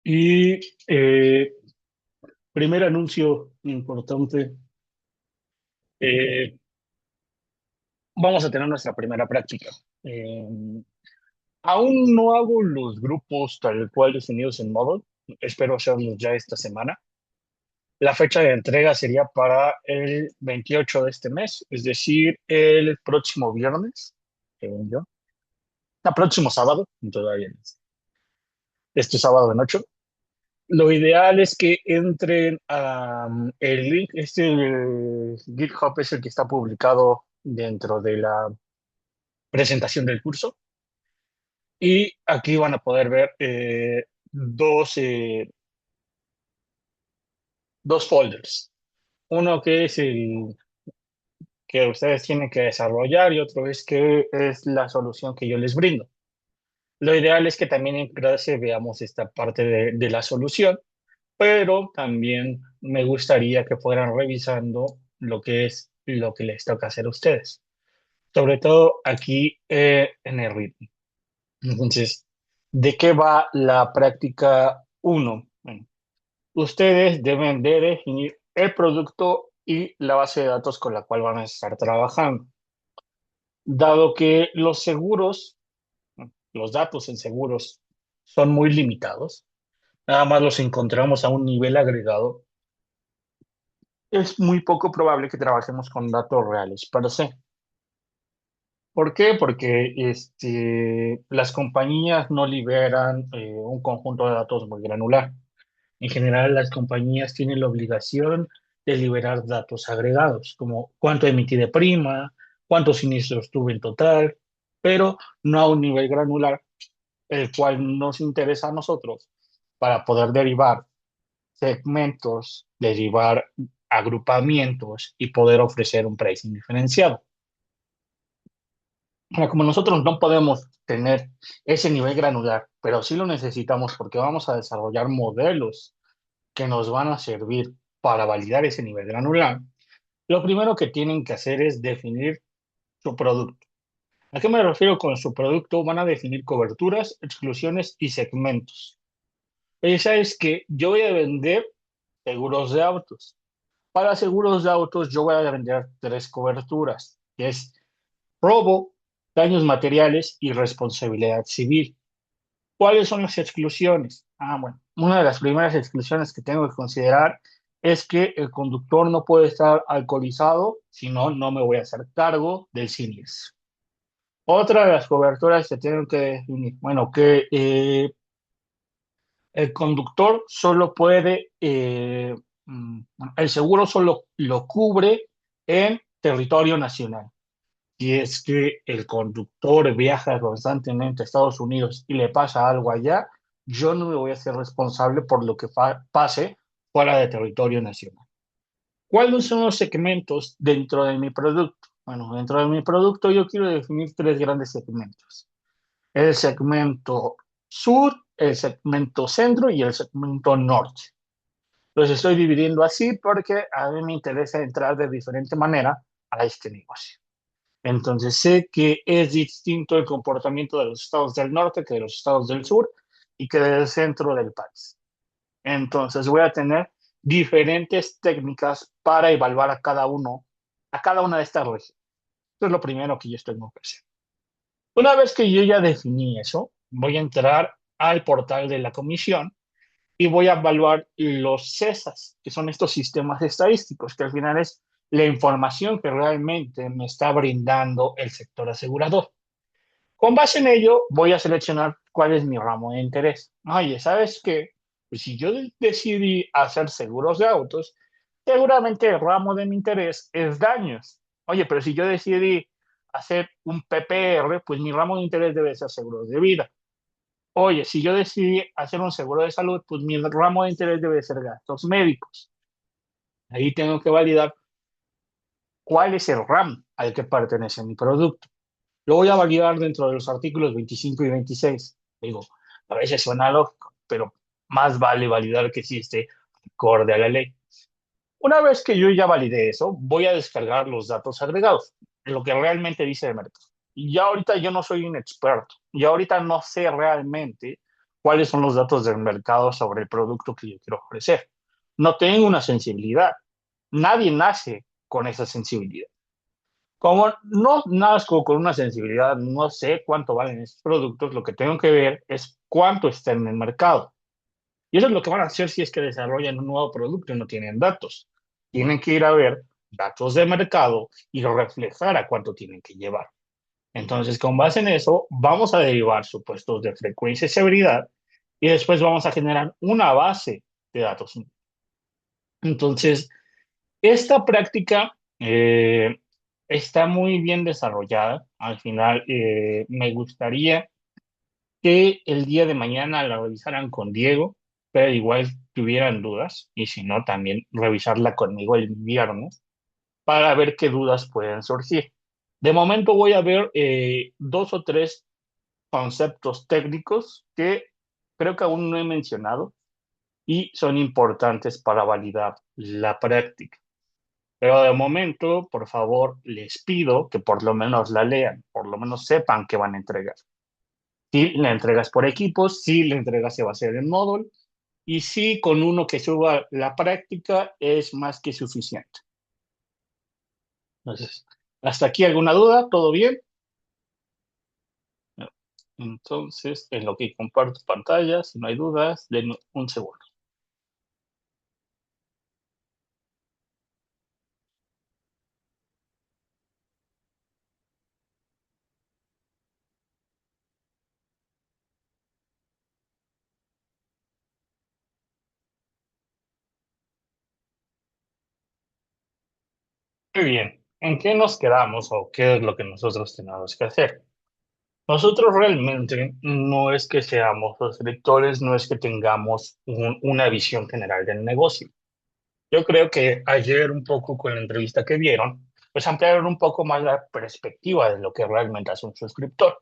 Y primer anuncio importante, eh, vamos a tener nuestra primera práctica. Eh, Aún no hago los grupos tal cual definidos en Moodle, espero hacerlos ya esta semana. La fecha de entrega sería para el 28 de este mes, es decir, el próximo viernes, según yo. No, próximo sábado, todavía no es. Este sábado de noche. Lo ideal es que entren a el link, el GitHub es el que está publicado dentro de la presentación del curso y aquí van a poder ver dos folders. Uno que es el que ustedes tienen que desarrollar y otro es que es la solución que yo les brindo. Lo ideal es que también en clase veamos esta parte de la solución, pero también me gustaría que fueran revisando lo que es lo que les toca hacer a ustedes, sobre todo aquí en el ritmo. Entonces, ¿de qué va la práctica uno? Bueno, ustedes deben de definir el producto y la base de datos con la cual van a estar trabajando. Dado que los seguros, los datos en seguros son muy limitados, nada más los encontramos a un nivel agregado, es muy poco probable que trabajemos con datos reales per se. ¿Por qué? Porque las compañías no liberan un conjunto de datos muy granular. En general, las compañías tienen la obligación de liberar datos agregados, como cuánto emití de prima, cuántos siniestros tuve en total, pero no a un nivel granular, el cual nos interesa a nosotros para poder derivar segmentos, derivar agrupamientos y poder ofrecer un pricing diferenciado. Ahora, como nosotros no podemos tener ese nivel granular, pero sí lo necesitamos porque vamos a desarrollar modelos que nos van a servir para validar ese nivel granular, lo primero que tienen que hacer es definir su producto. ¿A qué me refiero con su producto? Van a definir coberturas, exclusiones y segmentos. Esa es que yo voy a vender seguros de autos. Para seguros de autos yo voy a vender tres coberturas, que es robo, daños materiales y responsabilidad civil. ¿Cuáles son las exclusiones? Bueno, una de las primeras exclusiones que tengo que considerar es que el conductor no puede estar alcoholizado, si no, no me voy a hacer cargo del siniestro. Otra de las coberturas que tengo que definir, bueno, que el conductor solo puede, el seguro solo lo cubre en territorio nacional. Si es que el conductor viaja constantemente a Estados Unidos y le pasa algo allá, yo no me voy a hacer responsable por lo que pase fuera de territorio nacional. ¿Cuáles son los segmentos dentro de mi producto? Bueno, dentro de mi producto yo quiero definir tres grandes segmentos. El segmento sur, el segmento centro y el segmento norte. Los estoy dividiendo así porque a mí me interesa entrar de diferente manera a este negocio. Entonces sé que es distinto el comportamiento de los estados del norte que de los estados del sur y que del centro del país. Entonces voy a tener diferentes técnicas para evaluar a cada una de estas regiones. Eso es lo primero que yo tengo que hacer. Una vez que yo ya definí eso, voy a entrar al portal de la comisión y voy a evaluar los CESAs, que son estos sistemas estadísticos, que al final es la información que realmente me está brindando el sector asegurador. Con base en ello, voy a seleccionar cuál es mi ramo de interés. Oye, ¿sabes qué? Pues si yo decidí hacer seguros de autos, seguramente el ramo de mi interés es daños. Oye, pero si yo decidí hacer un PPR, pues mi ramo de interés debe ser seguros de vida. Oye, si yo decidí hacer un seguro de salud, pues mi ramo de interés debe ser gastos médicos. Ahí tengo que validar cuál es el ramo al que pertenece mi producto. Lo voy a validar dentro de los artículos 25 y 26. Digo, a veces suena lógico, pero más vale validar que sí esté acorde a la ley. Una vez que yo ya validé eso, voy a descargar los datos agregados, lo que realmente dice el mercado. Y ya ahorita yo no soy un experto, ya ahorita no sé realmente cuáles son los datos del mercado sobre el producto que yo quiero ofrecer. No tengo una sensibilidad. Nadie nace con esa sensibilidad. Como no nazco con una sensibilidad, no sé cuánto valen esos productos, lo que tengo que ver es cuánto está en el mercado. Y eso es lo que van a hacer si es que desarrollan un nuevo producto y no tienen datos. Tienen que ir a ver datos de mercado y reflejar a cuánto tienen que llevar. Entonces, con base en eso, vamos a derivar supuestos de frecuencia y severidad y después vamos a generar una base de datos. Entonces, esta práctica está muy bien desarrollada. Al final, me gustaría que el día de mañana la revisaran con Diego, pero igual tuvieran dudas, y si no, también revisarla conmigo el viernes para ver qué dudas pueden surgir. De momento voy a ver dos o tres conceptos técnicos que creo que aún no he mencionado y son importantes para validar la práctica. Pero de momento, por favor, les pido que por lo menos la lean, por lo menos sepan qué van a entregar. Si la entregas por equipos, si la entrega se va a hacer en módulo y si con uno que suba la práctica es más que suficiente. Entonces, ¿hasta aquí alguna duda? ¿Todo bien? Entonces, en lo que comparto pantalla, si no hay dudas, den un segundo. Muy bien. ¿En qué nos quedamos o qué es lo que nosotros tenemos que hacer? Nosotros realmente no es que seamos los directores, no es que tengamos una visión general del negocio. Yo creo que ayer un poco con la entrevista que vieron, pues ampliaron un poco más la perspectiva de lo que realmente hace un suscriptor.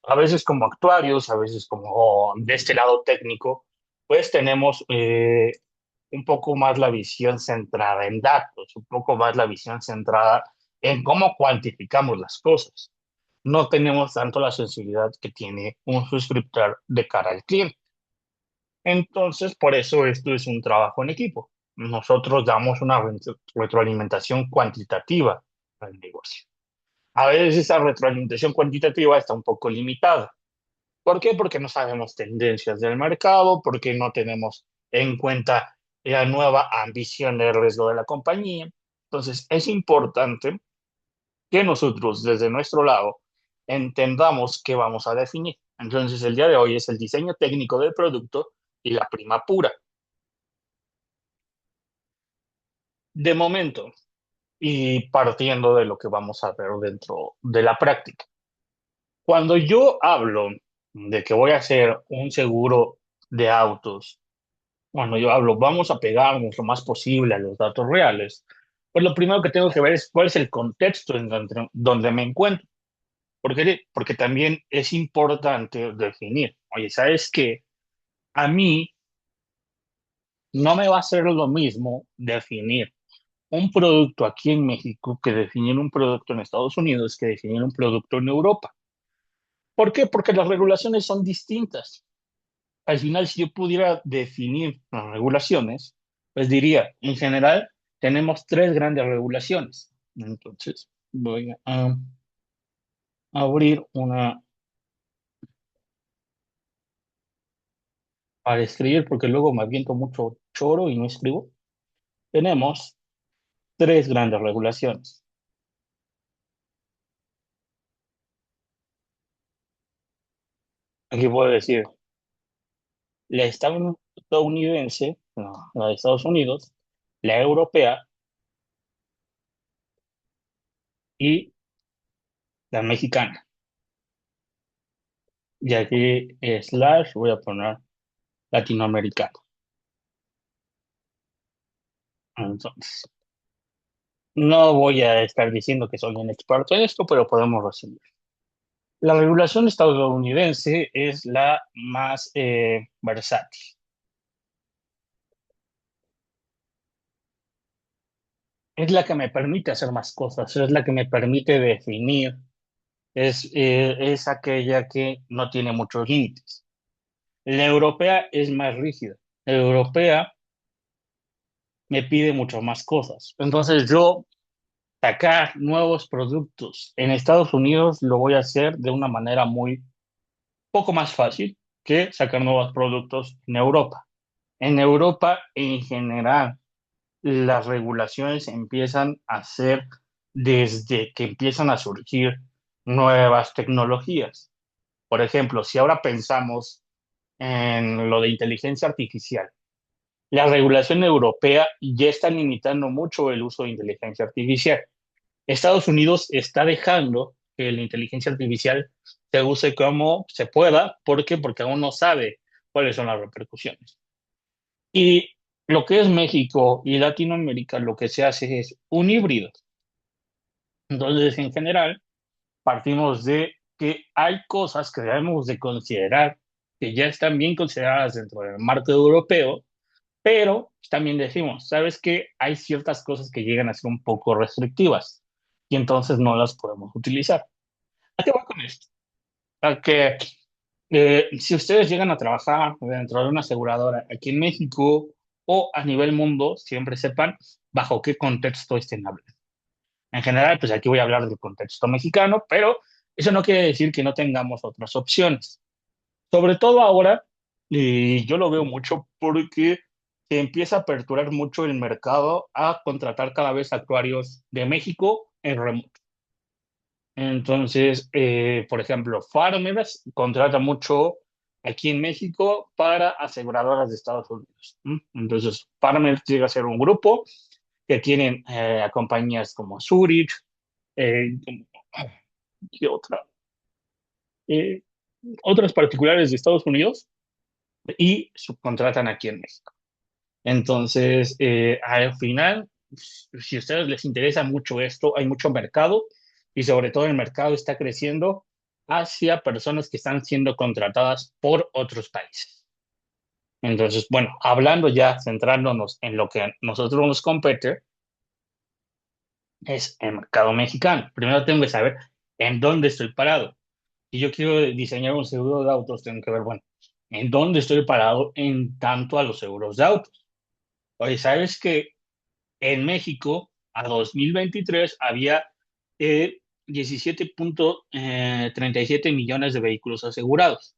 A veces como actuarios, a veces como de este lado técnico, pues tenemos un poco más la visión centrada en datos, un poco más la visión centrada en cómo cuantificamos las cosas. No tenemos tanto la sensibilidad que tiene un suscriptor de cara al cliente. Entonces, por eso esto es un trabajo en equipo. Nosotros damos una retroalimentación cuantitativa al negocio. A veces esa retroalimentación cuantitativa está un poco limitada. ¿Por qué? Porque no sabemos tendencias del mercado, porque no tenemos en cuenta la nueva ambición de riesgo de la compañía. Entonces, es importante que nosotros desde nuestro lado entendamos qué vamos a definir. Entonces, el día de hoy es el diseño técnico del producto y la prima pura. De momento, y partiendo de lo que vamos a ver dentro de la práctica. Cuando yo hablo de que voy a hacer un seguro de autos, cuando yo hablo, vamos a pegarnos lo más posible a los datos reales, pues lo primero que tengo que ver es cuál es el contexto en donde me encuentro. ¿Por qué? Porque también es importante definir, oye, ¿sabes qué? A mí no me va a ser lo mismo definir un producto aquí en México que definir un producto en Estados Unidos que definir un producto en Europa. ¿Por qué? Porque las regulaciones son distintas. Al final, si yo pudiera definir las regulaciones, pues diría, en general, tenemos tres grandes regulaciones. Entonces, voy a abrir una para escribir, porque luego me aviento mucho choro y no escribo. Tenemos tres grandes regulaciones. Aquí puedo decir, la estadounidense, no, la de Estados Unidos, la europea y la mexicana. Y aquí slash voy a poner latinoamericano. Entonces, no voy a estar diciendo que soy un experto en esto, pero podemos resumir. La regulación estadounidense es la más versátil. Es la que me permite hacer más cosas, es la que me permite definir, es aquella que no tiene muchos límites. La europea es más rígida. La europea me pide mucho más cosas. Entonces yo sacar nuevos productos en Estados Unidos lo voy a hacer de una manera muy poco más fácil que sacar nuevos productos en Europa. En Europa, en general, las regulaciones empiezan a ser desde que empiezan a surgir nuevas tecnologías. Por ejemplo, si ahora pensamos en lo de inteligencia artificial, la regulación europea ya está limitando mucho el uso de inteligencia artificial. Estados Unidos está dejando que la inteligencia artificial se use como se pueda. ¿Por qué? Porque aún no sabe cuáles son las repercusiones. Y lo que es México y Latinoamérica, lo que se hace es un híbrido. Entonces, en general, partimos de que hay cosas que debemos de considerar que ya están bien consideradas dentro del marco europeo, pero también decimos, ¿sabes qué? Hay ciertas cosas que llegan a ser un poco restrictivas y entonces no las podemos utilizar. ¿A qué va con esto? A que si ustedes llegan a trabajar dentro de una aseguradora aquí en México o a nivel mundo, siempre sepan bajo qué contexto estén hablando. En general, pues aquí voy a hablar del contexto mexicano, pero eso no quiere decir que no tengamos otras opciones. Sobre todo ahora, y yo lo veo mucho porque se empieza a aperturar mucho el mercado a contratar cada vez actuarios de México en remoto. Entonces, por ejemplo, Farmers contrata mucho aquí en México para aseguradoras de Estados Unidos. ¿M? Entonces, Farmers llega a ser un grupo que tienen a compañías como Zurich, como- ¿qué otra? Eh, otras particulares de Estados Unidos y subcontratan aquí en México. Entonces, al final, si a ustedes les interesa mucho esto, hay mucho mercado y sobre todo el mercado está creciendo hacia personas que están siendo contratadas por otros países. Entonces, bueno, hablando ya, centrándonos en lo que a nosotros nos compete, es el mercado mexicano. Primero tengo que saber en dónde estoy parado. Si yo quiero diseñar un seguro de autos, tengo que ver, bueno, en dónde estoy parado en tanto a los seguros de autos. Oye, ¿sabes que en México, a 2023 había 17.37 millones de vehículos asegurados,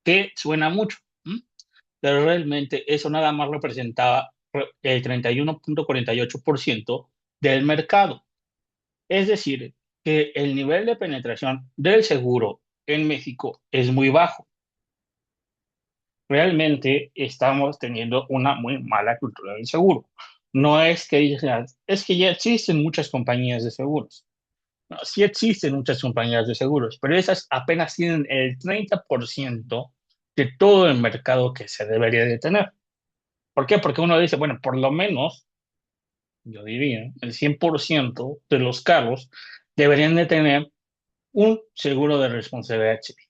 que suena mucho, ¿m? Pero realmente eso nada más representaba el 31.48% del mercado. Es decir, que el nivel de penetración del seguro en México es muy bajo. Realmente estamos teniendo una muy mala cultura del seguro. No es que digas, es que ya existen muchas compañías de seguros. No, sí existen muchas compañías de seguros, pero esas apenas tienen el 30% de todo el mercado que se debería de tener. ¿Por qué? Porque uno dice, bueno, por lo menos, yo diría, el 100% de los carros deberían de tener un seguro de responsabilidad civil.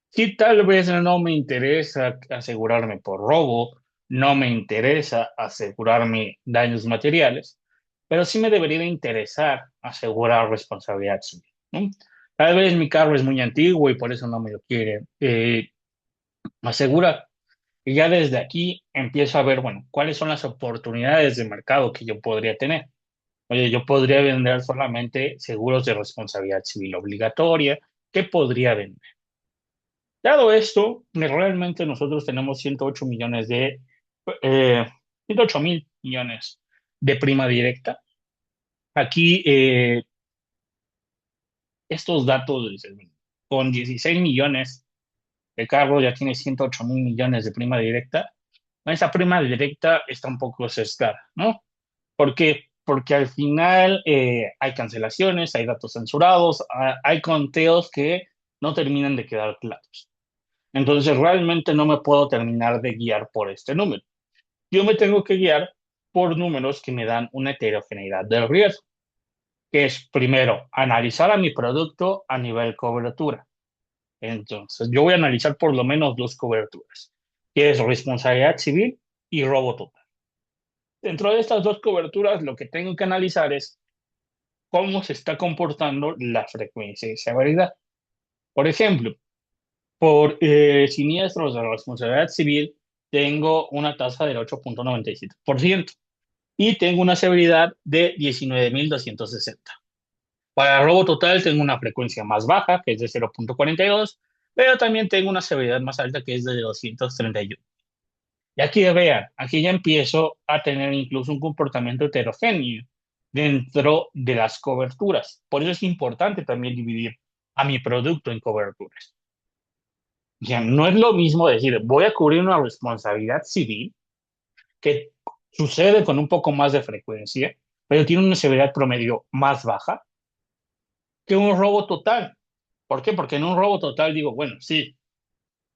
Si tal vez no me interesa asegurarme por robo, no me interesa asegurarme daños materiales, pero sí me debería de interesar asegurar responsabilidad civil, ¿no? Tal vez mi carro es muy antiguo y por eso no me lo quiere asegurar. Y ya desde aquí empiezo a ver, bueno, cuáles son las oportunidades de mercado que yo podría tener. Oye, yo podría vender solamente seguros de responsabilidad civil obligatoria. ¿Qué podría vender? Dado esto, realmente nosotros tenemos 108 millones eh, 108 mil millones de prima directa. Aquí, estos datos, dicen, con 16 millones de carros ya tiene 108 mil millones de prima directa. Esa prima directa está un poco sesgada, ¿no? ¿Por qué? Porque al final hay cancelaciones, hay datos censurados, hay conteos que no terminan de quedar claros. Entonces, realmente no me puedo terminar de guiar por este número. Yo me tengo que guiar por números que me dan una heterogeneidad del riesgo, que es primero analizar a mi producto a nivel cobertura. Entonces, yo voy a analizar por lo menos dos coberturas, que es responsabilidad civil y robo total. Dentro de estas dos coberturas, lo que tengo que analizar es cómo se está comportando la frecuencia y severidad. Por ejemplo, Por siniestros de responsabilidad civil, tengo una tasa del 8,97% y tengo una severidad de 19,260. Para robo total tengo una frecuencia más baja, que es de 0,42, pero también tengo una severidad más alta, que es de 231. Y aquí vean, aquí ya empiezo a tener incluso un comportamiento heterogéneo dentro de las coberturas. Por eso es importante también dividir a mi producto en coberturas. Ya no es lo mismo decir, voy a cubrir una responsabilidad civil que sucede con un poco más de frecuencia, pero tiene una severidad promedio más baja que un robo total. ¿Por qué? Porque en un robo total digo, bueno, sí,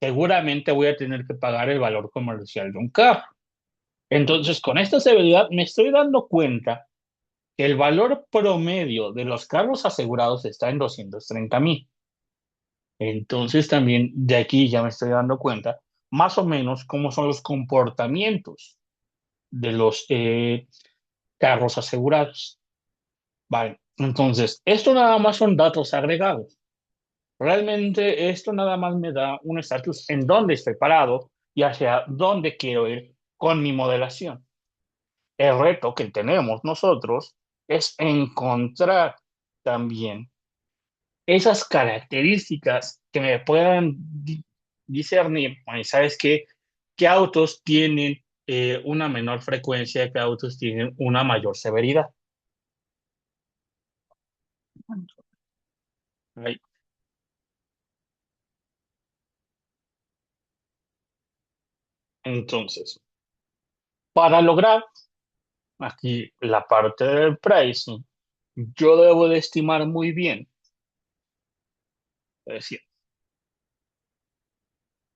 seguramente voy a tener que pagar el valor comercial de un carro. Entonces, con esta severidad me estoy dando cuenta que el valor promedio de los carros asegurados está en 230,000. Entonces, también de aquí ya me estoy dando cuenta más o menos cómo son los comportamientos de los carros asegurados. Vale, entonces, esto nada más son datos agregados. Realmente esto nada más me da un estatus en dónde estoy parado y hacia dónde quiero ir con mi modelación. El reto que tenemos nosotros es encontrar también esas características que me puedan discernir, bueno, ¿sabes qué? ¿Qué autos tienen una menor frecuencia? ¿Qué autos tienen una mayor severidad? Right. Entonces, para lograr aquí la parte del pricing, yo debo de estimar muy bien, es decir,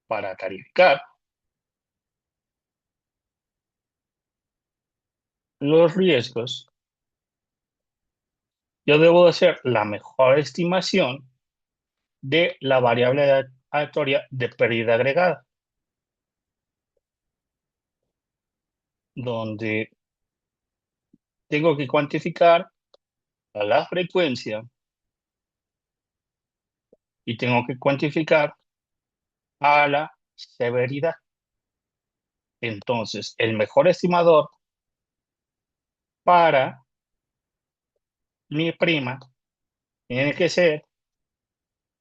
para tarificar los riesgos, yo debo de hacer la mejor estimación de la variable aleatoria de pérdida agregada, donde tengo que cuantificar a la frecuencia y tengo que cuantificar a la severidad. Entonces, el mejor estimador para mi prima tiene que ser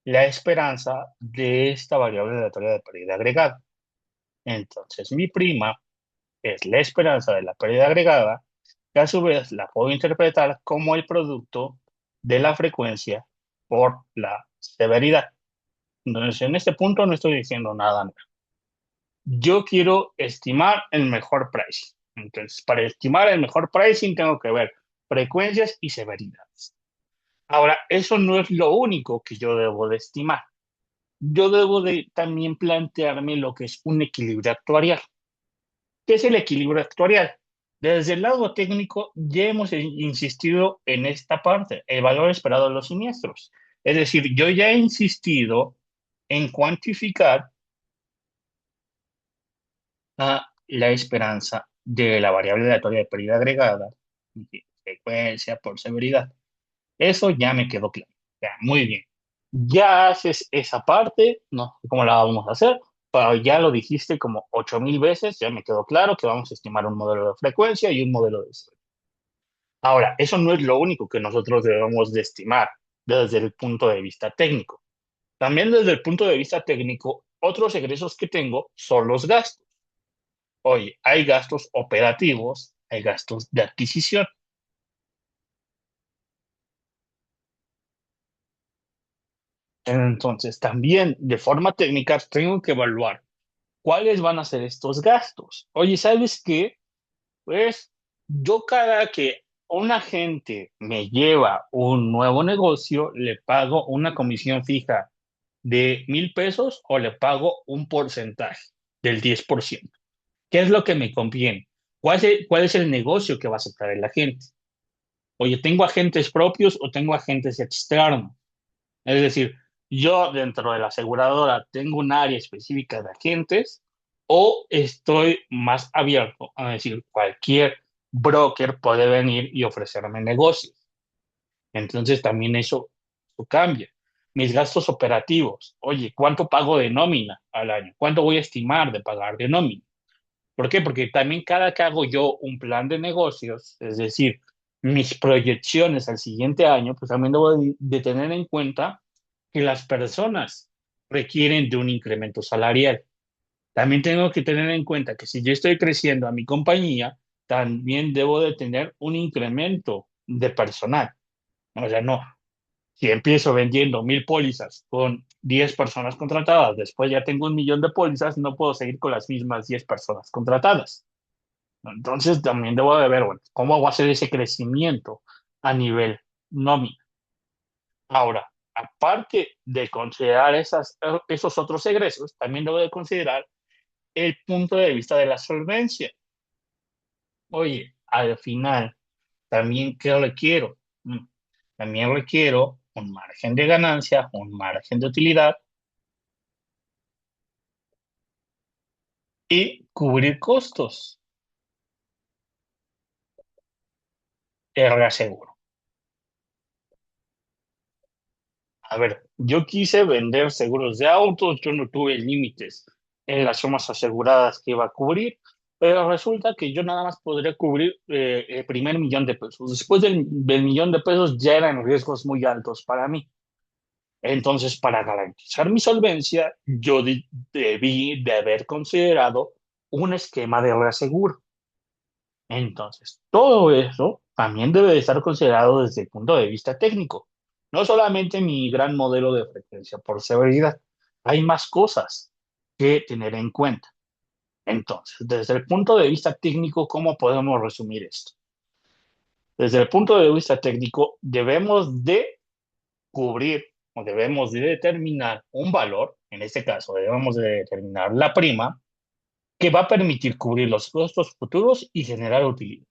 la esperanza de esta variable aleatoria de pérdida agregada. Entonces, mi prima es la esperanza de la pérdida agregada, que a su vez la puedo interpretar como el producto de la frecuencia por la severidad. Entonces, en este punto no estoy diciendo nada nuevo. Yo quiero estimar el mejor pricing. Entonces, para estimar el mejor pricing tengo que ver frecuencias y severidades. Ahora, eso no es lo único que yo debo de estimar. Yo debo de también plantearme lo que es un equilibrio actuarial. ¿Qué es el equilibrio actuarial? Desde el lado técnico ya hemos insistido en esta parte, el valor esperado de los siniestros. Es decir, yo ya he insistido en cuantificar la esperanza de la variable aleatoria de pérdida agregada, frecuencia por severidad. Eso ya me quedó claro. Ya, muy bien. Ya haces esa parte, no sé cómo la vamos a hacer, pero ya lo dijiste como 8,000 veces, ya me quedó claro que vamos a estimar un modelo de frecuencia y un modelo de severidad. Ahora, eso no es lo único que nosotros debemos de estimar desde el punto de vista técnico. También desde el punto de vista técnico, otros egresos que tengo son los gastos. Oye, hay gastos operativos, hay gastos de adquisición. Entonces, también de forma técnica tengo que evaluar cuáles van a ser estos gastos. Oye, ¿sabes qué? Pues yo cada que un agente me lleva un nuevo negocio, le pago una comisión fija de 1,000 pesos o le pago un porcentaje del 10%. ¿Qué es lo que me conviene? ¿Cuál es el negocio que va a aceptar el agente? Oye, ¿tengo agentes propios o tengo agentes externos? Es decir, yo dentro de la aseguradora tengo un área específica de agentes o estoy más abierto a decir cualquier broker puede venir y ofrecerme negocios. Entonces también eso cambia. mis gastos operativos. Oye, ¿cuánto pago de nómina al año? ¿Cuánto voy a estimar de pagar de nómina? ¿Por qué? Porque también cada que hago yo un plan de negocios, es decir, mis proyecciones al siguiente año, pues también debo de tener en cuenta que las personas requieren de un incremento salarial. También tengo que tener en cuenta que si yo estoy creciendo a mi compañía, también debo de tener un incremento de personal. O sea, no, si empiezo vendiendo 1,000 pólizas con 10 personas contratadas, después ya tengo 1,000,000 de pólizas, no puedo seguir con las mismas 10 personas contratadas. Entonces también debo de ver, bueno, cómo va a ser ese crecimiento a nivel nómina. Ahora, aparte de considerar esos otros egresos, también debo de considerar el punto de vista de la solvencia. Oye, al final, también, ¿qué requiero? También requiero un margen de ganancia, un margen de utilidad y cubrir costos, te reaseguro. A ver, yo quise vender seguros de autos, yo no tuve límites en las sumas aseguradas que iba a cubrir, pero resulta que yo nada más podría cubrir el primer 1,000,000 de pesos. Después del 1,000,000 de pesos ya eran riesgos muy altos para mí. Entonces, para garantizar mi solvencia, yo debí de haber considerado un esquema de reaseguro. Entonces, todo eso también debe de estar considerado desde el punto de vista técnico. No solamente mi gran modelo de frecuencia por severidad, hay más cosas que tener en cuenta. Entonces, desde el punto de vista técnico, ¿cómo podemos resumir esto? Desde el punto de vista técnico, debemos de cubrir o debemos de determinar un valor, en este caso debemos de determinar la prima, que va a permitir cubrir los costos futuros y generar utilidad.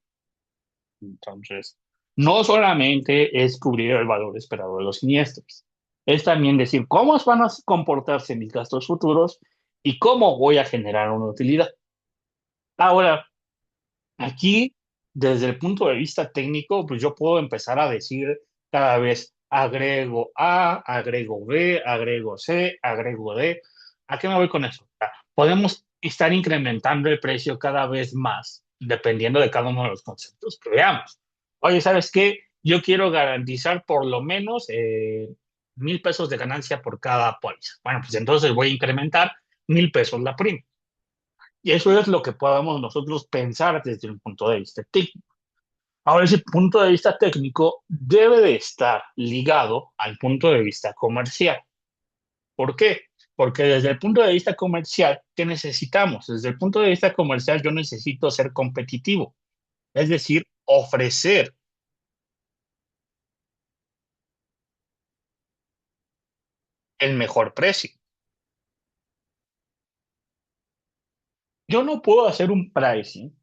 Entonces, no solamente es cubrir el valor esperado de los siniestros, es también decir cómo van a comportarse mis gastos futuros y cómo voy a generar una utilidad. Ahora, aquí, desde el punto de vista técnico, pues yo puedo empezar a decir cada vez agrego A, agrego B, agrego C, agrego D. ¿A qué me voy con eso? Podemos estar incrementando el precio cada vez más, dependiendo de cada uno de los conceptos que veamos. Oye, ¿sabes qué? Yo quiero garantizar por lo menos 1,000 pesos de ganancia por cada póliza. Bueno, pues entonces voy a incrementar 1,000 pesos la prima. Y eso es lo que podamos nosotros pensar desde un punto de vista técnico. Ahora, ese punto de vista técnico debe de estar ligado al punto de vista comercial. ¿Por qué? Porque desde el punto de vista comercial, ¿qué necesitamos? Desde el punto de vista comercial, yo necesito ser competitivo, es decir, ofrecer el mejor precio. Yo no puedo hacer un pricing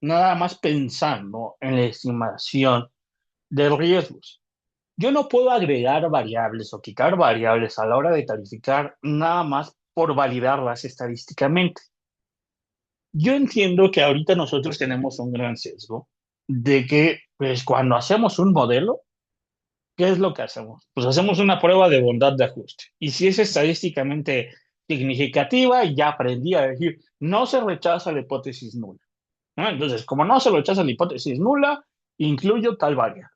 nada más pensando en la estimación de riesgos. Yo no puedo agregar variables o quitar variables a la hora de tarificar nada más por validarlas estadísticamente. Yo entiendo que ahorita nosotros tenemos un gran sesgo de que, pues, cuando hacemos un modelo, ¿qué es lo que hacemos? Pues hacemos una prueba de bondad de ajuste. Y si es estadísticamente significativa, ya aprendí a decir, no se rechaza la hipótesis nula, ¿no? Entonces, como no se rechaza la hipótesis nula, incluyo tal variable.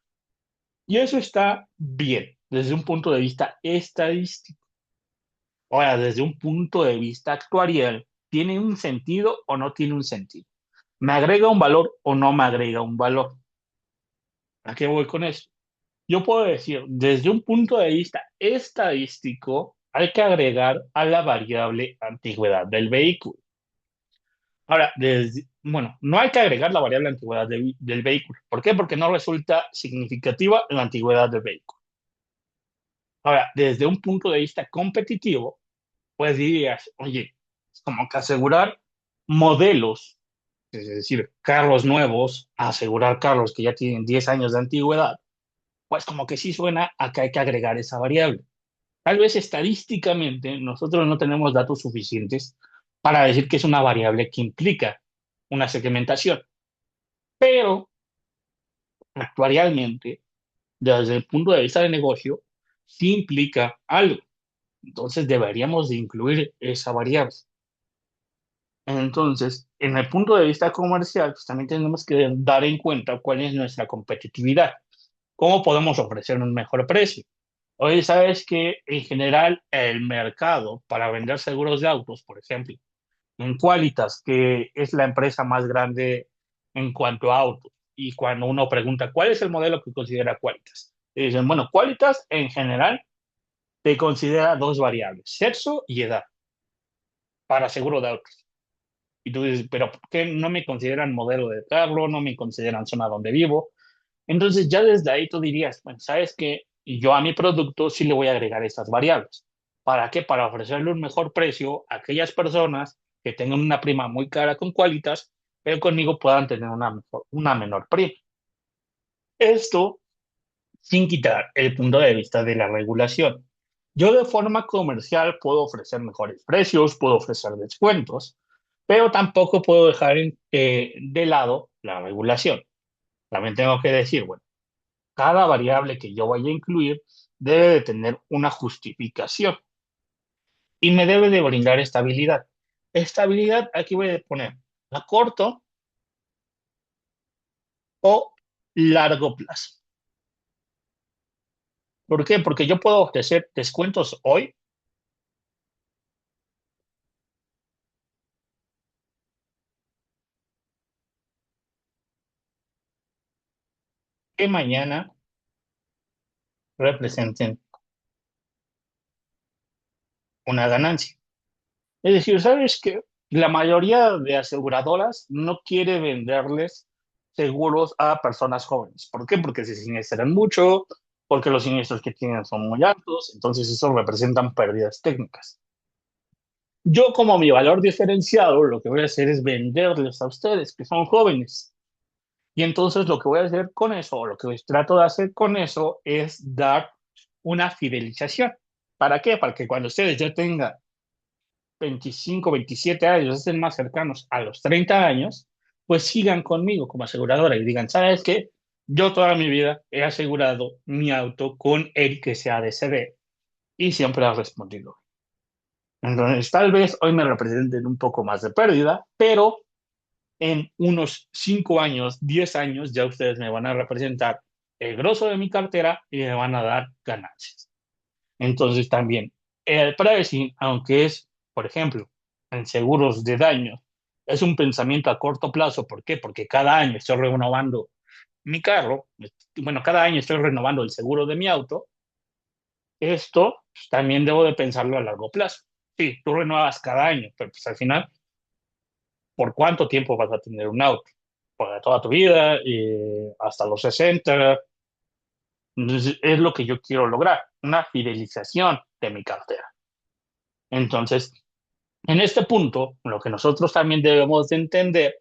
Y eso está bien desde un punto de vista estadístico. Ahora, desde un punto de vista actuarial, ¿tiene un sentido o no tiene un sentido? ¿Me agrega un valor o no me agrega un valor? ¿A qué voy con eso? Yo puedo decir, desde un punto de vista estadístico, hay que agregar a la variable antigüedad del vehículo. Ahora, bueno, no hay que agregar la variable antigüedad del vehículo. ¿Por qué? Porque no resulta significativa la antigüedad del vehículo. Ahora, desde un punto de vista competitivo, pues dirías, oye, es como que asegurar modelos, es decir, carros nuevos, asegurar carros que ya tienen 10 años de antigüedad, pues como que sí suena a que hay que agregar esa variable. Tal vez estadísticamente nosotros no tenemos datos suficientes para decir que es una variable que implica una segmentación, pero actuarialmente, desde el punto de vista de negocio, sí implica algo. Entonces deberíamos de incluir esa variable. Entonces, en el punto de vista comercial, pues también tenemos que dar en cuenta cuál es nuestra competitividad, cómo podemos ofrecer un mejor precio. Hoy sabes que en general el mercado para vender seguros de autos, por ejemplo, en Qualitas, que es la empresa más grande en cuanto a autos, y cuando uno pregunta cuál es el modelo que considera Qualitas, te dicen, bueno, Qualitas en general te considera dos variables, sexo y edad, para seguro de autos. Y tú dices, pero ¿por qué no me consideran modelo de carro? No me consideran zona donde vivo. Entonces ya desde ahí tú dirías, bueno, ¿sabes qué? Yo a mi producto sí le voy a agregar estas variables. ¿Para qué? Para ofrecerle un mejor precio a aquellas personas que tengan una prima muy cara con Qualitas, pero conmigo puedan tener una menor prima. Esto sin quitar el punto de vista de la regulación. Yo de forma comercial puedo ofrecer mejores precios, puedo ofrecer descuentos, pero tampoco puedo dejar de lado la regulación. También tengo que decir, bueno, cada variable que yo vaya a incluir debe de tener una justificación y me debe de brindar estabilidad. Estabilidad, aquí voy a poner a corto o largo plazo. ¿Por qué? Porque yo puedo ofrecer descuentos hoy que mañana representen una ganancia. Es decir, ¿sabes que la mayoría de aseguradoras no quiere venderles seguros a personas jóvenes? ¿Por qué? Porque se siniestran mucho, porque los siniestros que tienen son muy altos, entonces eso representan pérdidas técnicas. Yo como mi valor diferenciado, lo que voy a hacer es venderles a ustedes, que son jóvenes. Y entonces lo que voy a hacer con eso, o lo que trato de hacer con eso, es dar una fidelización. ¿Para qué? Para que cuando ustedes ya tengan 25, 27 años, estén más cercanos a los 30 años, pues sigan conmigo como aseguradora y digan, ¿sabes qué? Yo toda mi vida he asegurado mi auto con el que sea de CD y siempre ha respondido. Entonces, tal vez hoy me representen un poco más de pérdida, pero en unos 5 años, 10 años, ya ustedes me van a representar el grosso de mi cartera y me van a dar ganancias. Entonces también el pricing, aunque es, por ejemplo, en seguros de daño, es un pensamiento a corto plazo. ¿Por qué? Porque cada año estoy renovando mi carro, bueno, cada año estoy renovando el seguro de mi auto. Esto pues, también debo de pensarlo a largo plazo. Sí, tú renuevas cada año, pero pues al final, ¿por cuánto tiempo vas a tener un auto? Por toda tu vida, hasta los 60. Entonces, es lo que yo quiero lograr, una fidelización de mi cartera. Entonces, en este punto, lo que nosotros también debemos de entender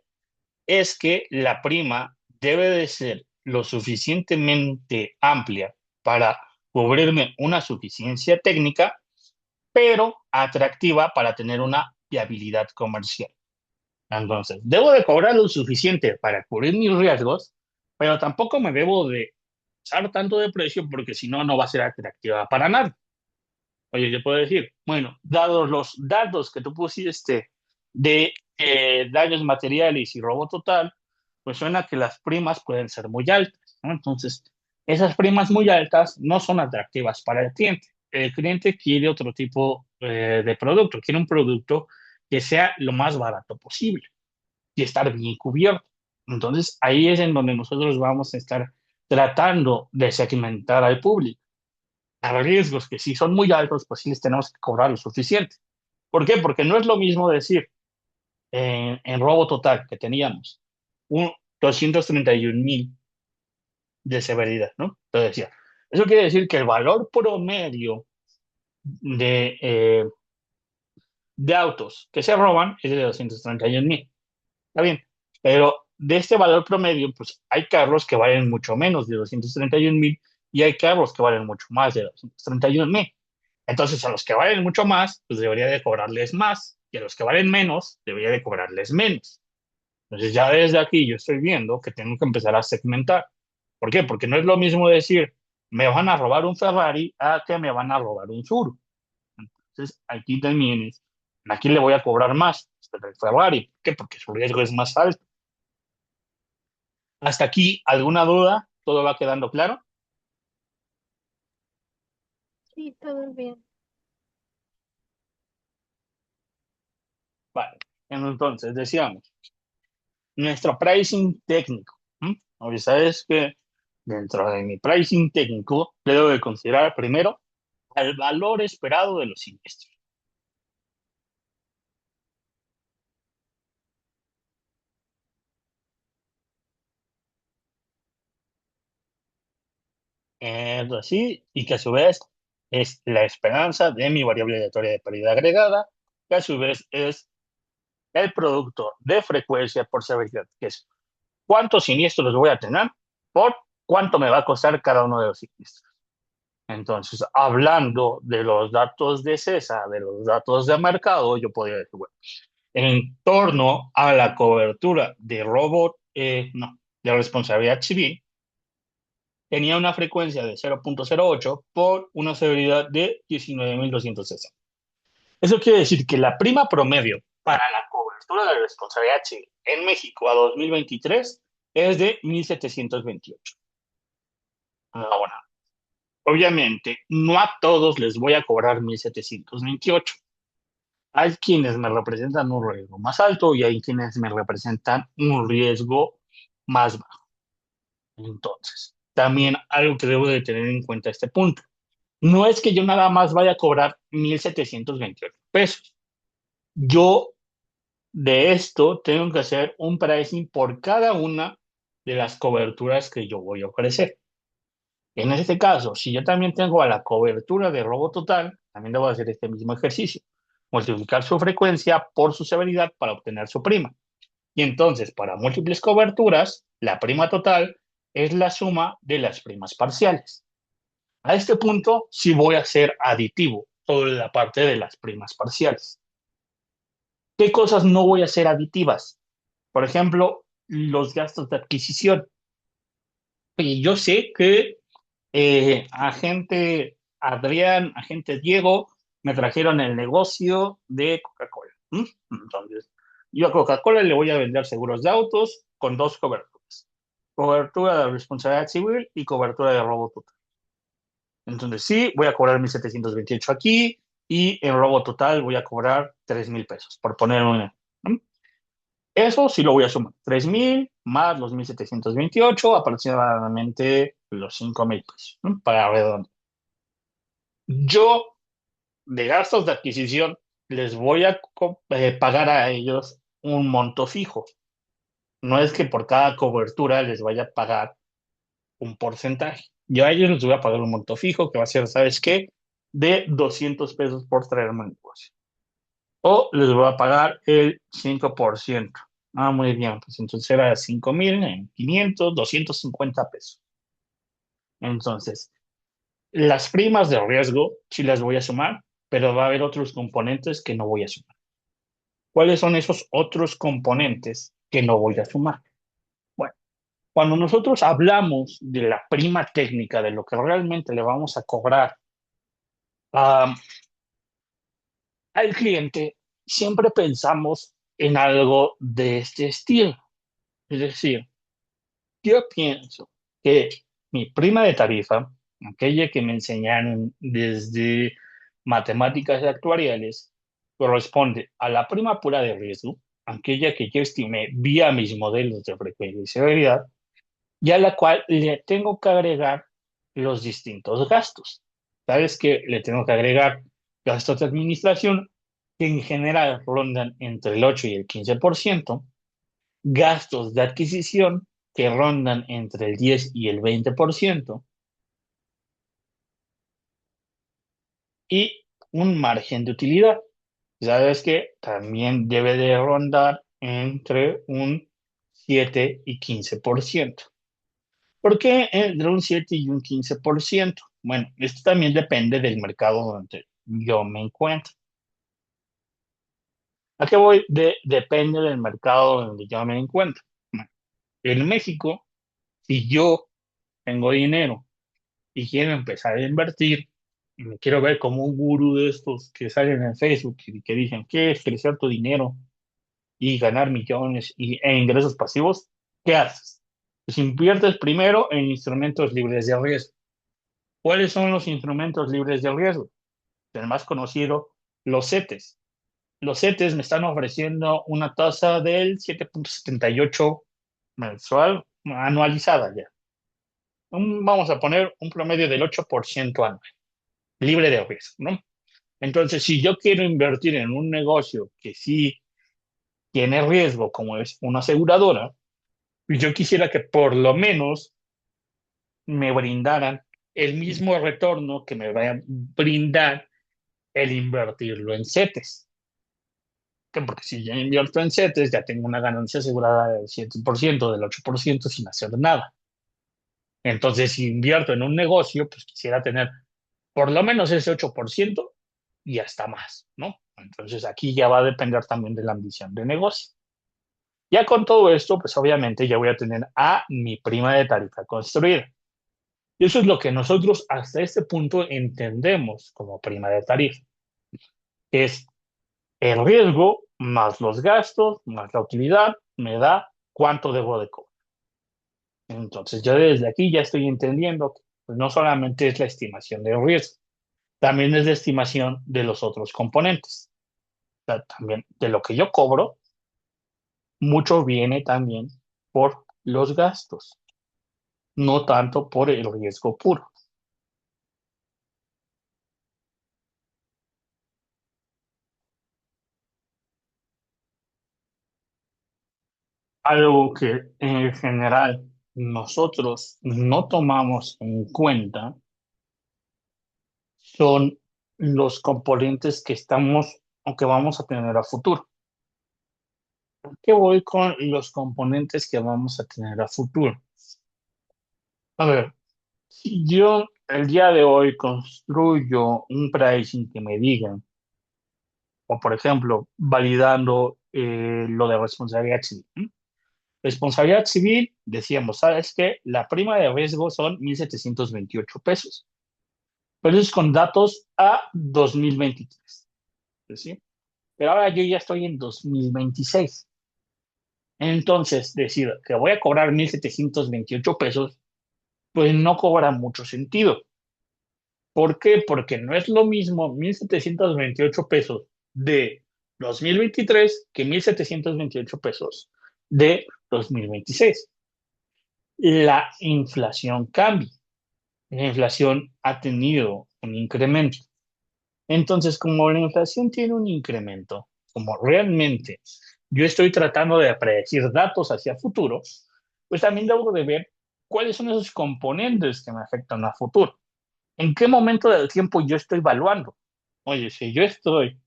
es que la prima debe de ser lo suficientemente amplia para cubrirme una suficiencia técnica, pero atractiva para tener una viabilidad comercial. Entonces, debo de cobrar lo suficiente para cubrir mis riesgos, pero tampoco me debo de usar tanto de precio porque si no, no va a ser atractiva para nada. Oye, yo puedo decir, bueno, dados los datos que tú pusiste de daños materiales y robo total, pues suena que las primas pueden ser muy altas, ¿no? Entonces, esas primas muy altas no son atractivas para el cliente. El cliente quiere otro tipo de producto, quiere un producto que sea lo más barato posible y estar bien cubierto. Entonces, ahí es en donde nosotros vamos a estar tratando de segmentar al público a riesgos que sí son muy altos, pues sí les tenemos que cobrar lo suficiente. ¿Por qué? Porque no es lo mismo decir en robo total que teníamos un 231,000 de severidad, ¿no? Entonces decía, eso quiere decir que el valor promedio de autos que se roban es de 231,000. Está bien, pero de este valor promedio, pues hay carros que valen mucho menos de 231,000 y hay carros que valen mucho más de 231,000. Entonces, a los que valen mucho más, pues debería de cobrarles más, y a los que valen menos, debería de cobrarles menos. Entonces, ya desde aquí yo estoy viendo que tengo que empezar a segmentar. ¿Por qué? Porque no es lo mismo decir, me van a robar un Ferrari a que me van a robar un Sur. Entonces, aquí también es, aquí le voy a cobrar más el Ferrari. ¿Por qué? Porque su riesgo es más alto. Hasta aquí, ¿alguna duda? ¿Todo va quedando claro? Sí, todo bien. Vale. Entonces, decíamos, nuestro pricing técnico. Oye, sabes que dentro de mi pricing técnico, debo de considerar primero el valor esperado de los siniestros. Es así, y que a su vez es la esperanza de mi variable aleatoria de pérdida agregada, que a su vez es el producto de frecuencia por severidad, que es cuántos siniestros voy a tener por cuánto me va a costar cada uno de los siniestros. Entonces, hablando de los datos de CESA, de los datos de mercado, yo podría decir, bueno, en torno a la cobertura de robot, no, de responsabilidad civil, tenía una frecuencia de 0.08 por una severidad de 19.260. Eso quiere decir que la prima promedio para la cobertura de responsabilidad civil en México a 2023 es de 1.728. Ahora, obviamente, no a todos les voy a cobrar 1.728. Hay quienes me representan un riesgo más alto y hay quienes me representan un riesgo más bajo. Entonces, también algo que debo de tener en cuenta este punto. No es que yo nada más vaya a cobrar 1.728 pesos. Yo de esto tengo que hacer un pricing por cada una de las coberturas que yo voy a ofrecer. En este caso, si yo también tengo a la cobertura de robo total, también debo hacer este mismo ejercicio. Multiplicar su frecuencia por su severidad para obtener su prima. Y entonces, para múltiples coberturas, la prima total es la suma de las primas parciales. A este punto sí voy a hacer aditivo sobre la parte de las primas parciales. ¿Qué cosas no voy a hacer aditivas? Por ejemplo, los gastos de adquisición. Oye, yo sé que agente Adrián, agente Diego, me trajeron el negocio de Coca-Cola. Entonces, yo a Coca-Cola le voy a vender seguros de autos con dos coberturas. Cobertura de responsabilidad civil y cobertura de robo total. Entonces, sí, voy a cobrar 1.728 aquí y en robo total voy a cobrar 3.000 pesos, por poner una. Eso sí lo voy a sumar. 3.000 más los 1.728, aproximadamente los 5.000 pesos, ¿no? Para redondear. Yo, de gastos de adquisición, les voy a pagar a ellos un monto fijo. No es que por cada cobertura les vaya a pagar un porcentaje. Yo a ellos les voy a pagar un monto fijo que va a ser, ¿sabes qué? De 200 pesos por traerme el negocio. O les voy a pagar el 5%. Ah, muy bien, pues entonces era 5.000 en 500, 250 pesos. Entonces, las primas de riesgo sí las voy a sumar, pero va a haber otros componentes que no voy a sumar. ¿Cuáles son esos otros componentes que no voy a sumar? Bueno, cuando nosotros hablamos de la prima técnica, de lo que realmente le vamos a cobrar a, al cliente, siempre pensamos en algo de este estilo. Es decir, yo pienso que mi prima de tarifa, aquella que me enseñaron desde matemáticas actuariales, corresponde a la prima pura de riesgo, aquella que yo estimé vía mis modelos de frecuencia y severidad, y a la cual le tengo que agregar los distintos gastos. ¿Sabes qué? Le tengo que agregar gastos de administración, que en general rondan entre el 8 y el 15%, gastos de adquisición que rondan entre el 10 y el 20% y un margen de utilidad. Sabes que también debe de rondar entre un 7 y 15%. ¿Por qué entre un 7 y un 15%? Bueno, esto también depende del mercado donde yo me encuentro. ¿A qué voy? Depende del mercado donde yo me encuentro. Bueno, en México, si yo tengo dinero y quiero empezar a invertir, y me quiero ver como un gurú de estos que salen en Facebook y que dicen, ¿qué es crecer tu dinero y ganar millones e ingresos pasivos? ¿Qué haces? Pues inviertes primero en instrumentos libres de riesgo. ¿Cuáles son los instrumentos libres de riesgo? El más conocido, los CETES. Los CETES me están ofreciendo una tasa del 7,78 mensual, anualizada ya. Vamos a poner un promedio del 8% anual, libre de riesgo, ¿no? Entonces, si yo quiero invertir en un negocio que sí tiene riesgo, como es una aseguradora, yo quisiera que por lo menos me brindaran el mismo retorno que me va a brindar el invertirlo en CETES. Porque si yo invierto en CETES, ya tengo una ganancia asegurada del 7%, del 8% sin hacer nada. Entonces, si invierto en un negocio, pues quisiera tener por lo menos ese 8% y hasta más, ¿no? Entonces, aquí ya va a depender también de la ambición de negocio. Ya con todo esto, pues obviamente ya voy a tener a mi prima de tarifa construida. Y eso es lo que nosotros hasta este punto entendemos como prima de tarifa. Es el riesgo más los gastos más la utilidad me da cuánto debo de cobrar. Entonces, yo desde aquí ya estoy entendiendo que pues, no solamente es la estimación del riesgo, también es la estimación de los otros componentes. O sea, también de lo que yo cobro, mucho viene también por los gastos, no tanto por el riesgo puro. Algo que en general nosotros no tomamos en cuenta son los componentes que estamos o que vamos a tener a futuro. ¿Por qué voy con los componentes que vamos a tener a futuro? A ver, si yo el día de hoy construyo un pricing que me digan, o por ejemplo, validando lo de responsabilidad civil. ¿M? Responsabilidad civil, decíamos, ¿sabes qué? La prima de riesgo son 1,728 pesos, pero eso es con datos a 2023, ¿sí? Pero ahora yo ya estoy en 2026. Entonces, decir que voy a cobrar 1,728 pesos, pues no cobra mucho sentido. ¿Por qué? Porque no es lo mismo 1,728 pesos de 2023 que 1,728 pesos de 2026. La inflación cambia. La inflación ha tenido un incremento. Entonces, como la inflación tiene un incremento, como realmente yo estoy tratando de predecir datos hacia futuro, pues también debo de ver cuáles son esos componentes que me afectan a futuro. ¿En qué momento del tiempo yo estoy evaluando? Oye, si yo estoy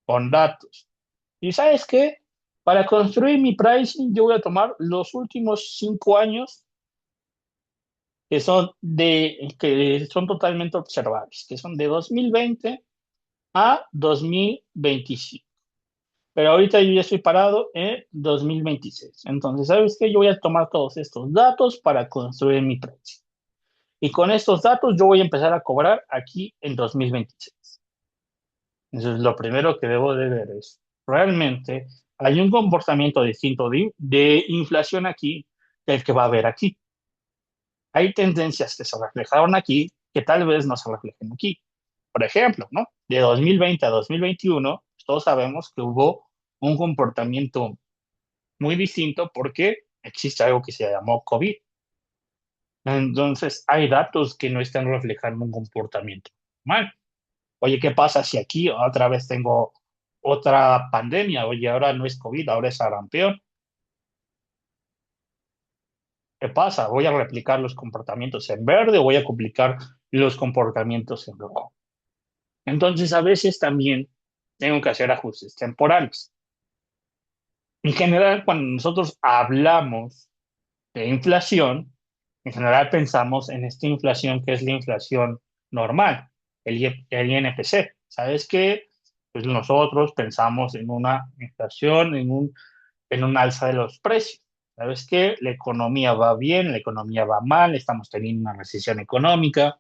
con datos y ¿sabes qué? Para construir mi pricing yo voy a tomar los últimos 5 años que son totalmente observables, que son de 2020 a 2025. Pero ahorita yo ya estoy parado en 2026. Entonces, ¿sabes qué? Yo voy a tomar todos estos datos para construir mi precio. Y con estos datos yo voy a empezar a cobrar aquí en 2026. Entonces, lo primero que debo de ver es, realmente hay un comportamiento distinto de inflación aquí del que va a haber aquí. Hay tendencias que se reflejaron aquí que tal vez no se reflejen aquí. Por ejemplo, ¿no? De 2020 a 2021, todos sabemos que hubo un comportamiento muy distinto porque existe algo que se llamó COVID. Entonces, hay datos que no están reflejando un comportamiento mal. Oye, ¿qué pasa si aquí otra vez tengo otra pandemia? Oye, ahora no es COVID, ahora es sarampión. ¿Qué pasa? ¿Voy a replicar los comportamientos en verde o voy a complicar los comportamientos en rojo? Entonces, a veces también tengo que hacer ajustes temporales. En general, cuando nosotros hablamos de inflación, en general pensamos en esta inflación que es la inflación normal, el INPC. ¿Sabes qué? Pues nosotros pensamos en una inflación, en un alza de los precios. ¿Sabes qué? La economía va bien, la economía va mal, estamos teniendo una recesión económica.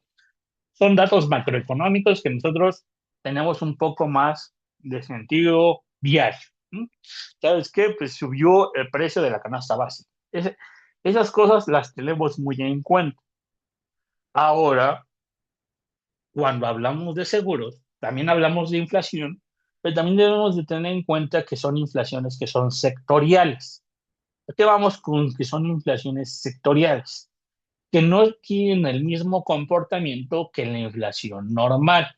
son datos macroeconómicos que nosotros tenemos un poco más de sentido diario. ¿No? ¿Sabes qué? Pues subió el precio de la canasta básica. Esas cosas las tenemos muy en cuenta. Ahora, cuando hablamos de seguros, también hablamos de inflación, pero también debemos de tener en cuenta que son inflaciones que son sectoriales. ¿A qué vamos con que son inflaciones sectoriales? Que no tienen el mismo comportamiento que la inflación normal.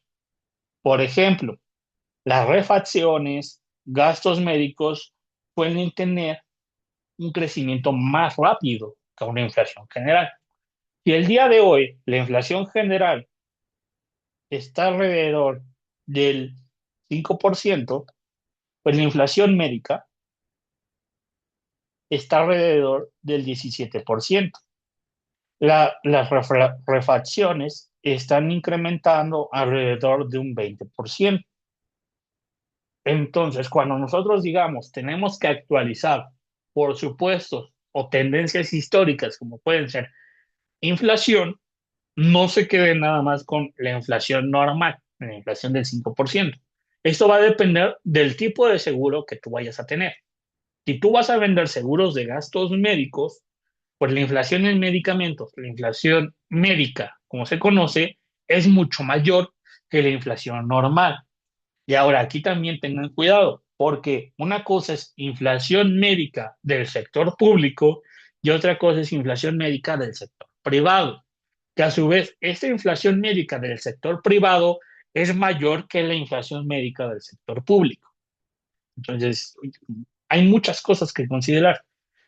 Por ejemplo, las refacciones, gastos médicos pueden tener un crecimiento más rápido que una inflación general. Si el día de hoy la inflación general está alrededor del 5%, pues la inflación médica está alrededor del 17%. Las refacciones están incrementando alrededor de un 20%. Entonces, cuando nosotros digamos tenemos que actualizar por supuestos o tendencias históricas, como pueden ser inflación, no se quede nada más con la inflación normal, la inflación del 5%. Esto va a depender del tipo de seguro que tú vayas a tener. Si tú vas a vender seguros de gastos médicos, pues la inflación en medicamentos, la inflación médica, como se conoce, es mucho mayor que la inflación normal. Y ahora aquí también tengan cuidado, porque una cosa es inflación médica del sector público y otra cosa es inflación médica del sector privado, que a su vez esta inflación médica del sector privado es mayor que la inflación médica del sector público. Entonces, hay muchas cosas que considerar.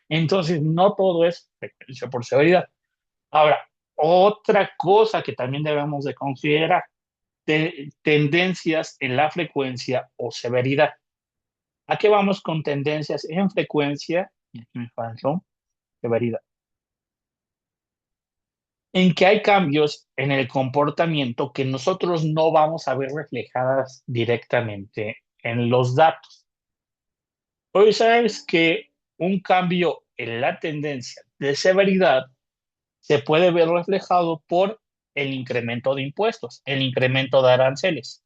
Entonces, no todo es frecuencia por severidad. Ahora, otra cosa que también debemos de considerar, tendencias en la frecuencia o severidad. ¿A qué vamos con tendencias en frecuencia? Y aquí me faltó severidad. En que hay cambios en el comportamiento que nosotros no vamos a ver reflejadas directamente en los datos. Hoy sabes que un cambio en la tendencia de severidad se puede ver reflejado por el incremento de impuestos, el incremento de aranceles.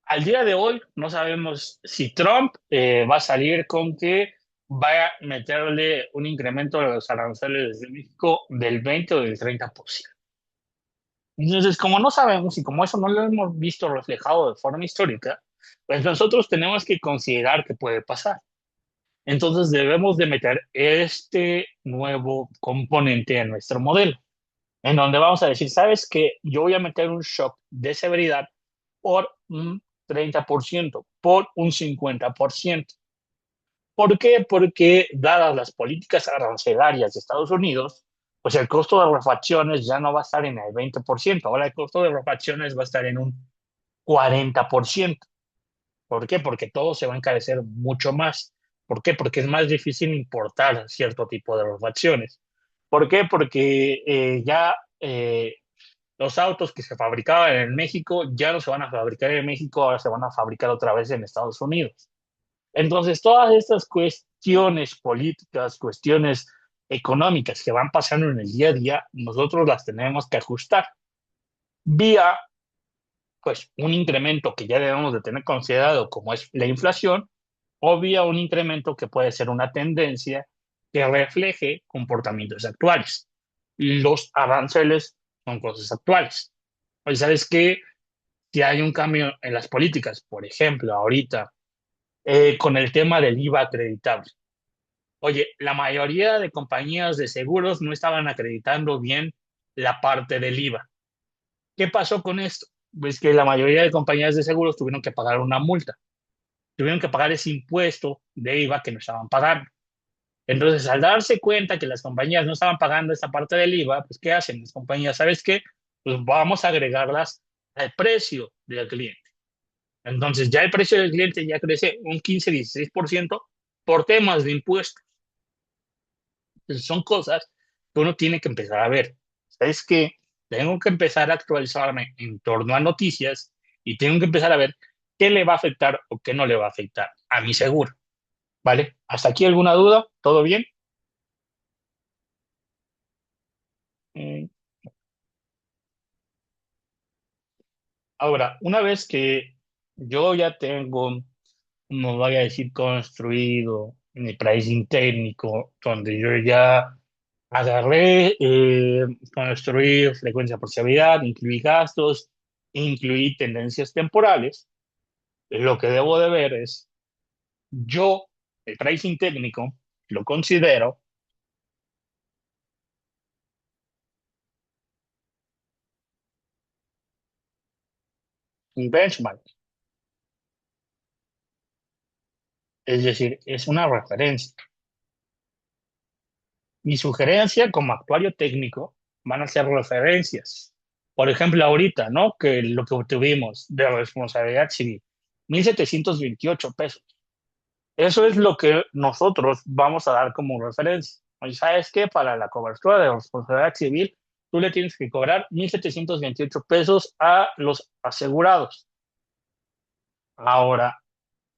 Al día de hoy no sabemos si Trump va a salir con que va a meterle un incremento de los aranceles de México del 20 o del 30%. Entonces, como no sabemos y como eso no lo hemos visto reflejado de forma histórica, pues nosotros tenemos que considerar que puede pasar. Entonces debemos de meter este nuevo componente en nuestro modelo, en donde vamos a decir, ¿sabes qué? Yo voy a meter un shock de severidad por un 30%, por un 50%. ¿Por qué? Porque dadas las políticas arancelarias de Estados Unidos, pues el costo de refacciones ya no va a estar en el 20%, ahora el costo de refacciones va a estar en un 40%. ¿Por qué? Porque todo se va a encarecer mucho más. ¿Por qué? Porque es más difícil importar cierto tipo de refacciones. ¿Por qué? Porque ya los autos que se fabricaban en México ya no se van a fabricar en México, ahora se van a fabricar otra vez en Estados Unidos. Entonces, todas estas cuestiones políticas, cuestiones económicas que van pasando en el día a día, nosotros las tenemos que ajustar vía, pues, un incremento que ya debemos de tener considerado como es la inflación, o vía un incremento que puede ser una tendencia que refleje comportamientos actuales. Los aranceles son cosas actuales. Pues, ¿sabes qué? Si hay un cambio en las políticas, por ejemplo, ahorita, con el tema del IVA acreditable. Oye, la mayoría de compañías de seguros no estaban acreditando bien la parte del IVA. ¿Qué pasó con esto? Pues que la mayoría de compañías de seguros tuvieron que pagar una multa, tuvieron que pagar ese impuesto de IVA que no estaban pagando. Entonces, al darse cuenta que las compañías no estaban pagando esta parte del IVA, pues ¿qué hacen las compañías? ¿Sabes qué? Pues vamos a agregarlas al precio del cliente. Entonces, ya el precio del cliente ya crece un 15-16% por temas de impuestos. Entonces, son cosas que uno tiene que empezar a ver. ¿Sabes qué? Tengo que empezar a actualizarme en torno a noticias y tengo que empezar a ver qué le va a afectar o qué no le va a afectar a mi seguro. ¿Vale? ¿Hasta aquí alguna duda? ¿Todo bien? Mm, Ahora, una vez que yo ya tengo, como voy a decir, construido mi pricing técnico, donde yo ya agarré, construir frecuencia por seguridad, incluí gastos, incluí tendencias temporales, lo que debo de ver es, yo, el pricing técnico, lo considero un benchmark, es decir, es una referencia. Mi sugerencia como actuario técnico van a ser referencias. Por ejemplo, ahorita, ¿no? Que lo que obtuvimos de responsabilidad civil, 1,728 pesos. Eso es lo que nosotros vamos a dar como referencia. Y sabes que para la cobertura de responsabilidad civil, tú le tienes que cobrar 1,728 pesos a los asegurados. Ahora,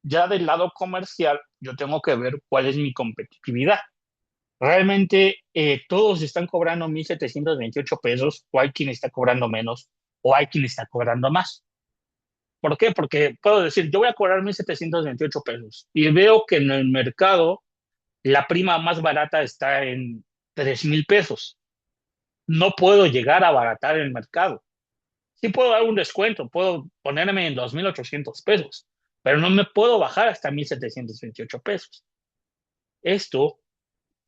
ya del lado comercial, yo tengo que ver cuál es mi competitividad. Realmente todos están cobrando 1,728 pesos, o hay quien está cobrando menos, o hay quien está cobrando más. ¿Por qué? Porque puedo decir, yo voy a cobrar 1,728 pesos y veo que en el mercado la prima más barata está en 3,000 pesos. No puedo llegar a abaratar el mercado. Sí puedo dar un descuento, puedo ponerme en 2,800 pesos, pero no me puedo bajar hasta 1,728 pesos. Esto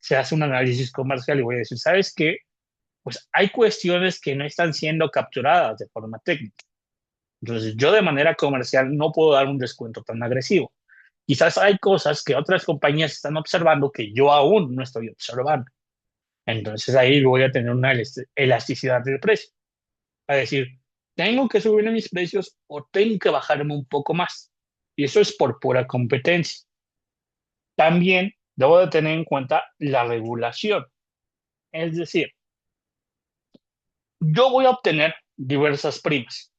se hace un análisis comercial y voy a decir, ¿sabes qué? Pues hay cuestiones que no están siendo capturadas de forma técnica. Entonces, yo de manera comercial no puedo dar un descuento tan agresivo. Quizás hay cosas que otras compañías están observando que yo aún no estoy observando. Entonces, ahí voy a tener una elasticidad del precio. Es decir, tengo que subir mis precios o tengo que bajarme un poco más. Y eso es por pura competencia. También debo de tener en cuenta la regulación. Es decir, yo voy a obtener diversas primas.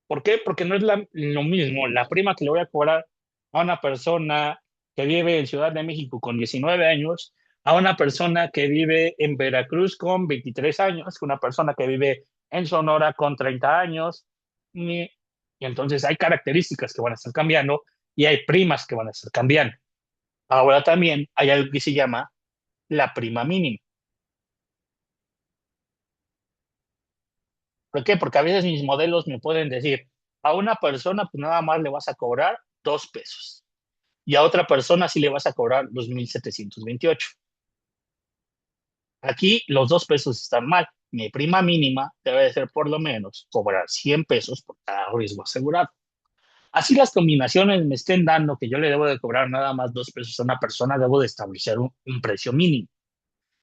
¿Por qué? Porque no es lo mismo la prima que le voy a cobrar a una persona que vive en Ciudad de México con 19 años, a una persona que vive en Veracruz con 23 años, que una persona que vive en Sonora con 30 años. Y, y entonces hay características que van a estar cambiando y hay primas que van a estar cambiando. Ahora también hay algo que se llama la prima mínima. ¿Por qué? Porque a veces mis modelos me pueden decir, a una persona pues nada más le vas a cobrar 2 pesos y a otra persona sí le vas a cobrar 2,728. Aquí los 2 pesos están mal. Mi prima mínima debe de ser por lo menos cobrar 100 pesos por cada riesgo asegurado. Así las combinaciones me estén dando que yo le debo de cobrar nada más 2 pesos a una persona, debo de establecer un precio mínimo.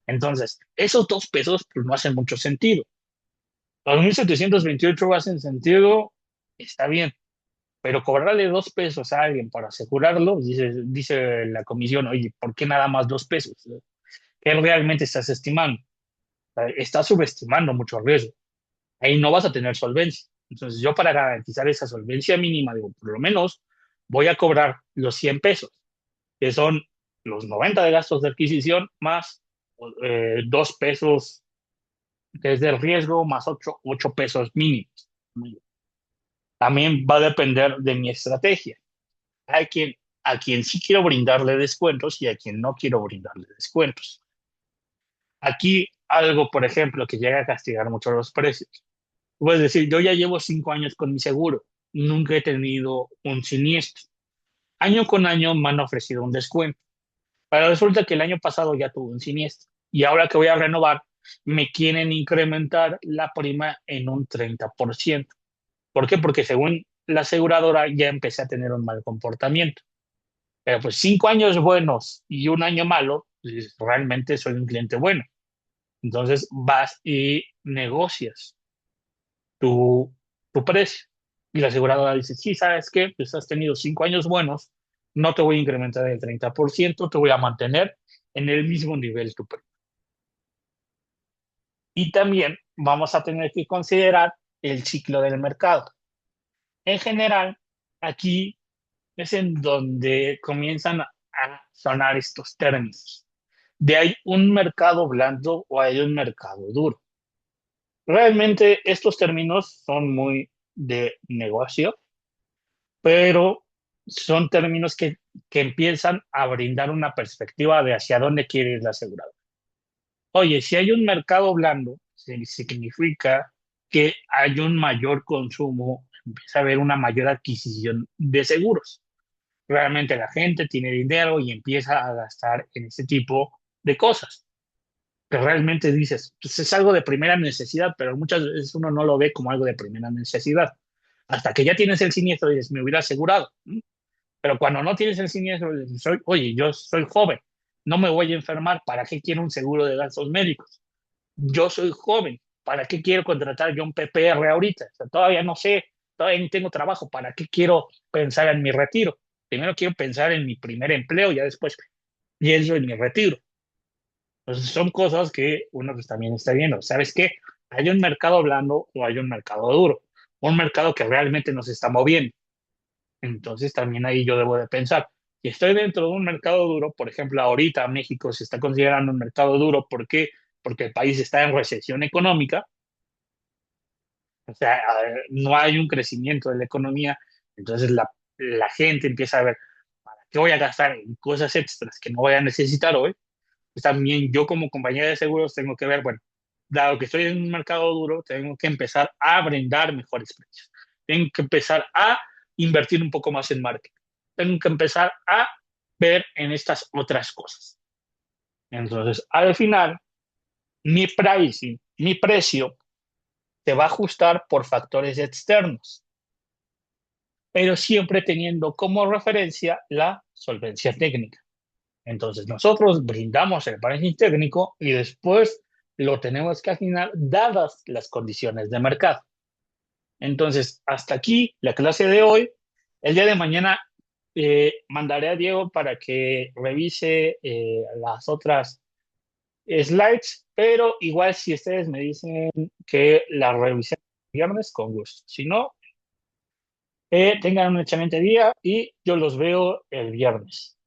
Entonces, esos 2 pesos pues no hacen mucho sentido. Los 1,728 hacen sentido, está bien, pero cobrarle 2 pesos a alguien para asegurarlo, dice la comisión, oye, ¿por qué nada más 2 pesos? ¿Qué realmente estás estimando? Estás subestimando mucho el riesgo. Ahí no vas a tener solvencia. Entonces, yo para garantizar esa solvencia mínima, digo, por lo menos voy a cobrar los 100 pesos, que son los 90 de gastos de adquisición más 2 pesos que es del riesgo más 8 pesos mínimos. También va a depender de mi estrategia. Hay quien, a quien sí quiero brindarle descuentos y a quien no quiero brindarle descuentos. Aquí algo, por ejemplo, que llega a castigar mucho los precios. Puedes decir, yo ya llevo 5 años con mi seguro, nunca he tenido un siniestro. Año con año me han ofrecido un descuento, pero resulta que el año pasado ya tuve un siniestro y ahora que voy a renovar, me quieren incrementar la prima en un 30%. ¿Por qué? Porque según la aseguradora ya empecé a tener un mal comportamiento. Pero pues 5 años buenos y un año malo, pues realmente soy un cliente bueno. Entonces vas y negocias tu, tu precio. Y la aseguradora dice, sí, ¿sabes qué? Pues has tenido 5 años buenos, no te voy a incrementar el 30%, te voy a mantener en el mismo nivel tu precio. Y también vamos a tener que considerar el ciclo del mercado. En general, aquí es en donde comienzan a sonar estos términos. De hay un mercado blando o hay un mercado duro. Realmente estos términos son muy de negocio, pero son términos que empiezan a brindar una perspectiva de hacia dónde quiere ir la aseguradora. Oye, si hay un mercado blando, significa que hay un mayor consumo, empieza a haber una mayor adquisición de seguros. Realmente la gente tiene dinero y empieza a gastar en ese tipo de cosas. Que realmente dices, pues es algo de primera necesidad, pero muchas veces uno no lo ve como algo de primera necesidad. Hasta que ya tienes el siniestro y dices, me hubiera asegurado. Pero cuando no tienes el siniestro, oye, yo soy joven, no me voy a enfermar, ¿para qué quiero un seguro de gastos médicos? Yo soy joven, ¿para qué quiero contratar yo un PPR ahorita? O sea, todavía no sé, todavía no tengo trabajo, ¿para qué quiero pensar en mi retiro? Primero quiero pensar en mi primer empleo, ya después pienso en mi retiro. Entonces son cosas que uno pues, también está viendo. ¿Sabes qué? Hay un mercado blando o hay un mercado duro, un mercado que realmente nos está moviendo. Entonces también ahí yo debo de pensar, si estoy dentro de un mercado duro, por ejemplo, ahorita México se está considerando un mercado duro, ¿por qué? Porque el país está en recesión económica, o sea, no hay un crecimiento de la economía, entonces la gente empieza a ver, ¿para qué voy a gastar en cosas extras que no voy a necesitar hoy? Pues también yo como compañía de seguros tengo que ver, bueno, dado que estoy en un mercado duro, tengo que empezar a brindar mejores precios. Tengo que empezar a invertir un poco más en marketing. Tengo que empezar a ver en estas otras cosas. Entonces, al final, mi pricing, mi precio, se va a ajustar por factores externos, pero siempre teniendo como referencia la solvencia técnica. Entonces, nosotros brindamos el pricing técnico y después lo tenemos que afinar dadas las condiciones de mercado. Entonces, hasta aquí la clase de hoy. El día de mañana mandaré a Diego para que revise las otras slides, pero igual si ustedes me dicen que la revisen el viernes, con gusto. Si no, tengan un excelente día y yo los veo el viernes.